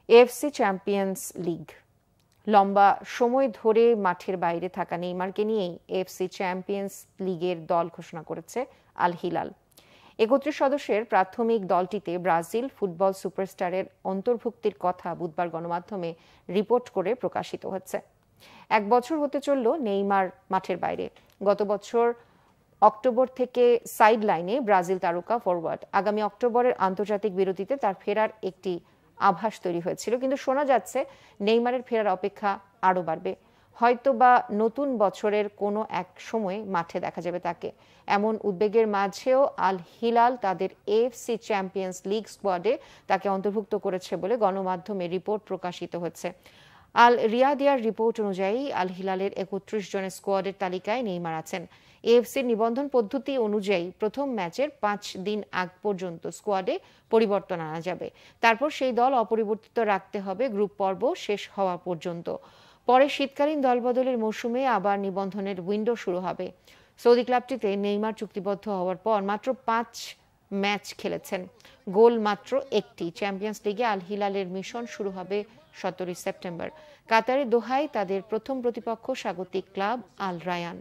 AFC champions league. লম্বা সময় ধরে মাঠের বাইরে থাকা নেইমারকে নিয়েই এএফসি চ্যাম্পিয়ন্স লিগের দল ঘোষণা করেছে আল হিলাল। ৩১ সদস্যের প্রাথমিক দলটিতে ব্রাজিল ফুটবল সুপারস্টারের অন্তর্ভুক্তির কথা বুধবার গণমাধ্যমে রিপোর্ট করে প্রকাশিত হচ্ছে। ১ বছর হতে চলল নেইমার মাঠের বাইরে। গত বছর অক্টোবর থেকে সাইড লাইনে ব্রাজিল তারকা ফরওয়ার্ড। আগামী অক্টোবরের আন্তর্জাতিক বিরতিতে তার ফেরার একটি আভাস তৈরি হয়েছিল, কিন্তু শোনা যাচ্ছে নেইমারের ফেরার অপেক্ষা আরও বাড়বে। হয়তো বা নতুন বছরের কোনো এক সময় মাঠে দেখা যাবে তাকে। এমন উদ্বেগের মাঝেও আল হিলাল তাদের এএফসি চ্যাম্পিয়ন্স লিগ স্কোয়াডে তাকে অন্তর্ভুক্ত করেছে বলে গণমাধ্যমে রিপোর্ট প্রকাশিত হচ্ছে। আল রিয়াদিয়ার রিপোর্ট অনুযায়ী আল হিলালের ৩১ জনের স্কোয়াডের তালিকায় নেইমার আছেন। এএফসির নিবন্ধন পদ্ধতি অনুযায়ী প্রথম ম্যাচের ৫ দিন আগ পর্যন্ত স্কোয়াডে পরিবর্তন আনা যাবে। তারপর সেই দল অপরিবর্তিত রাখতে হবে গ্রুপ পর্ব শেষ হওয়া পর্যন্ত। পরে শীতকালীন দলবদলের মৌসুমে আবার নিবন্ধনের উইন্ডো শুরু হবে। সৌদি ক্লাবটিতে নেইমার চুক্তিবদ্ধ হওয়ার পর মাত্র ৫ ম্যাচ খেলেছেন, গোল মাত্র একটি। চ্যাম্পিয়ন্স লিগে আল হিলালের মিশন শুরু হবে ১৭ সেপ্টেম্বর। কাতারের দোহায় তাদের প্রথম প্রতিপক্ষ স্বাগতিক ক্লাব আল রায়ান।